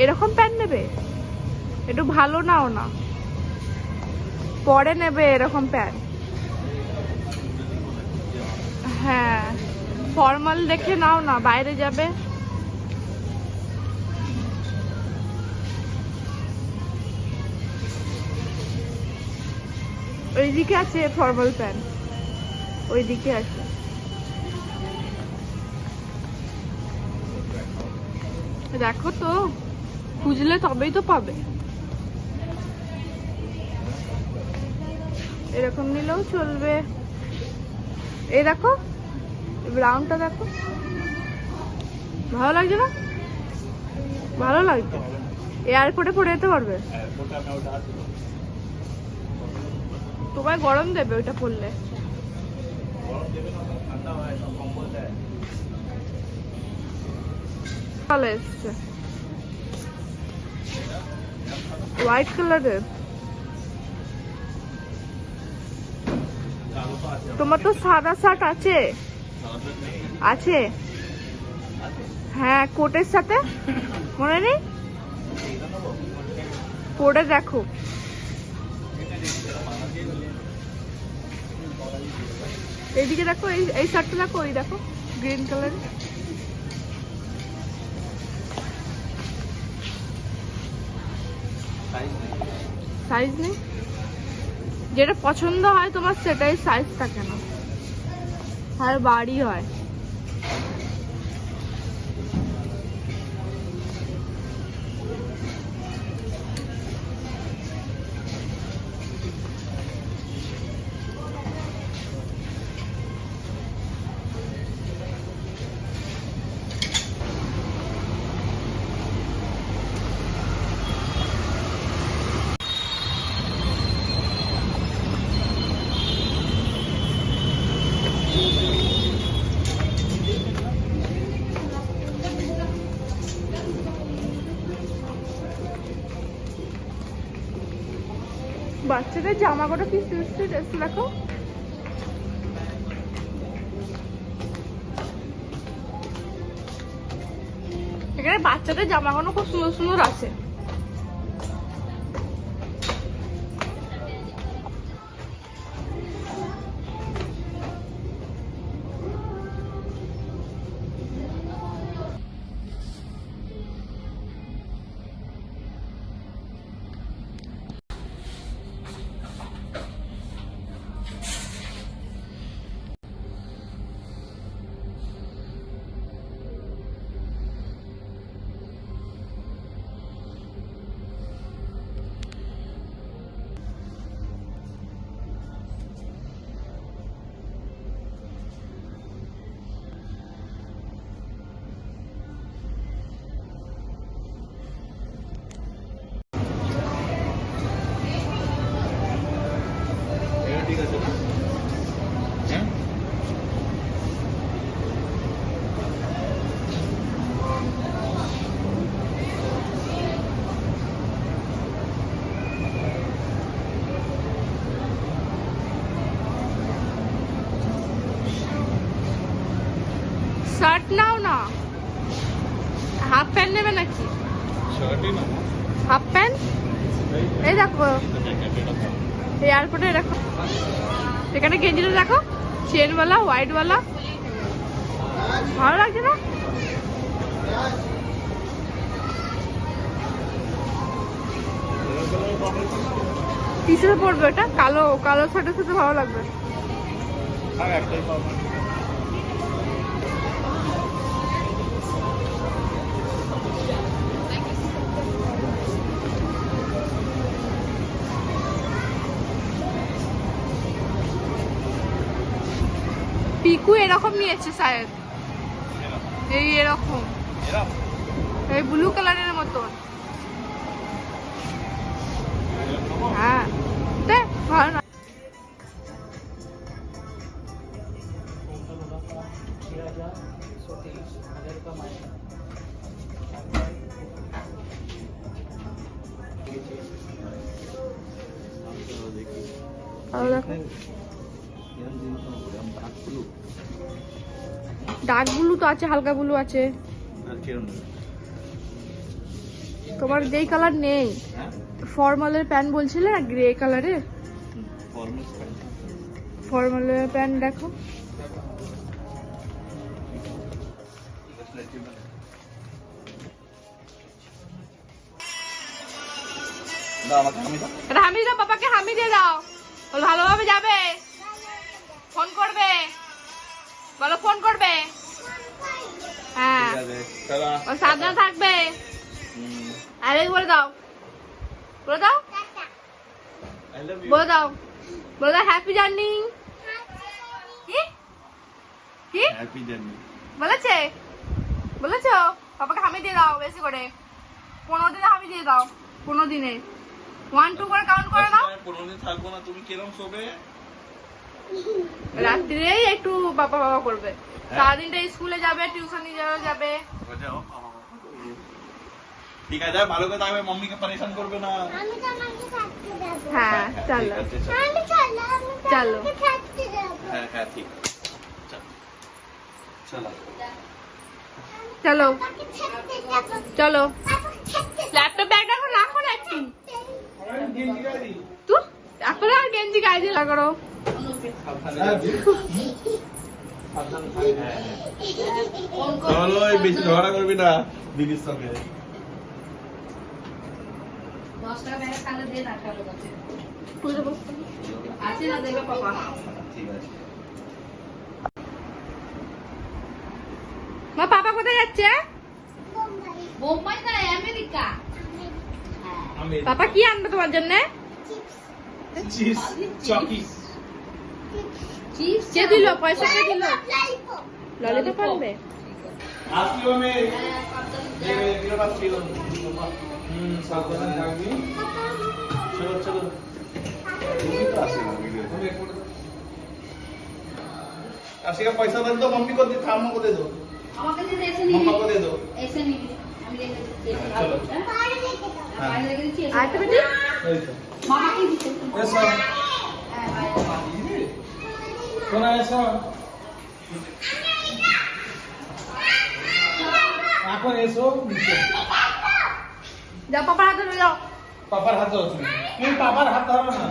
এরকম প্যান্ট নেবে? একটু ভালো নাও না, পরে নেবে এরকম প্যান্ট। হ্যাঁ, ফর্মাল দেখে নাও না, বাইরে যাবে। ওইদিকে আছে ফর্মাল প্যান্ট, ওইদিকে আছে। দেখো তো, খুঁজলে তবেই তো পাবে। এরকম নিলেও চলবে। এই দেখো, ব্রাউনটা দেখো, ভালো লাগছে না? ভালো লাগছে, এয়ারপোর্টে পরে যেতে পারবে। তোমায় গরম দেবে ওইটা পরলে। ভালো এসছে, হোয়াইট কালারের। তোমার তো সাদা শার্ট আছে? আছে, হ্যাঁ, কোটের সাথে, মনে নেই? পরে দেখো। এইদিকে দেখো, এই শার্টটা দেখো, ওই দেখো গ্রিন কালারের। সাইজ নেই, যেটা পছন্দ হয় তোমার সেটাই সাইজ থাকে না, আর বাড়ি হয়। বাচ্চাদের জামা কটা কি ড্রেস দেখো। এখানে বাচ্চাদের জামাগুলো খুব সুন্দর সুন্দর আছে। শার্ট নাও না, হাফ প্যান্ট নেবে নাকি? হাফ প্যান্ট, এই দেখো এয়ারপোর্টে দেখো, এখানে গেঞ্জিটা দেখো, চেনওয়ালা হোয়াইটওয়ালা, ভালো লাগছে না? কিসে পড়বে ওটা? কালো কালো শার্টের সাথে ভালো লাগবে। পিকু এরকম নিয়েছে শায়দ, এই এরকম, এই ব্লু কালারের মতন। হ্যাঁ, দেখ ভালো না। ডার্ক ব্লু তো আছে, হালকা ব্লু আছে। তোমার যেই কালার নেই, ফর্মালের প্যান্ট বলছিলে না, গ্রে কালারের ফর্মালের প্যান্ট দেখো। হামি দাও, পাপাকে হামি দিয়ে দাও। ভালোভাবে যাবে, ফোন করবে, বলো ফোন করবে। হ্যাঁ, সাবধানে থাকবে। আরে বলে দাও, বলে দাও, বলে দাও, বলে দাও হ্যাপি জার্নি। কি হ্যাপি জার্নি বলেছে? বলেছো? পাপাকে হামি দিয়ে দাও বেশি করে। 15 দিনে হামি দিয়ে দাও। 15 দিনে 1 2 করে কাউন্ট করে দাও। 15 দিন থাকবো না, তুমি কিরম শোবে? রাত্রিরেই একটু বাবা বাবা করবে, সারাদিনটা স্কুলে যাবে, টিউশনি যাবে। ঠিক আছে, ভালো করে থাকবে, মাম্মিকে পরেশান করবে না। হ্যাঁ চলো চলো। হ্যাঁ হ্যাঁ ঠিক, চলো চলো চলো। ল্যাপটপ ব্যাগটা এখন রাখো না একটু, তো এখন আর গেঞ্জি গায়ে দিয়ে লাগারো। চলো, বেশি ঝগড়া করবি না দিদির সঙ্গে। 10 টাকা ব্যাগ খালে দিয়ে রাখালো কাছে পুরো বস্তু আছে না, দেবে পাপা। ঠিক আছে। মা পাপা কোথায় যাচ্ছে? বোম্বাই না আমেরিকা। পাপা কি আনবে তোমার জন্য? চিপস, চকি। কে দিল পয়সা? কে দিল? ললিপপ আনবে? আসলো মে ये बात की सावधान থাকবি। চলো চলো, তুমি তো আসো না ভিডিও। आशिका पैसा दे दो, मम्मी को दे, थामो को दे दो, আমাকে দিতে এসে নিবি, मम्मा को दे दो। এসে নিবি, আমি রেখে দিচ্ছি। চলো। বাইরে রেখে দিচ্ছি। আর তুমি দি এই তো মামাকে দিতে। এসো, শোনা এসো। এখন এসো নিচে। যাও পাপার হাতে ধরে যাও। পাপার হাত ধরো তুমি। তুমি পাপার হাত ধরো না।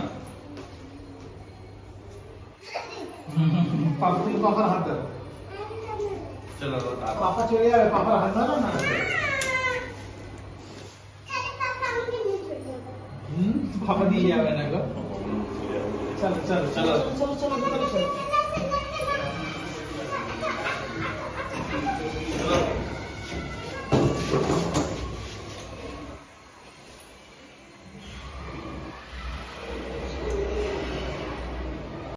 পাপা, তুমি পাপার হাত ধরো। চলো পাপা চলে যাবে, পাপার হাত ধরো না। পাপা দিয়ে যাবে না গো। চলো চলো চলো চলো চলো চলো চলো। চলো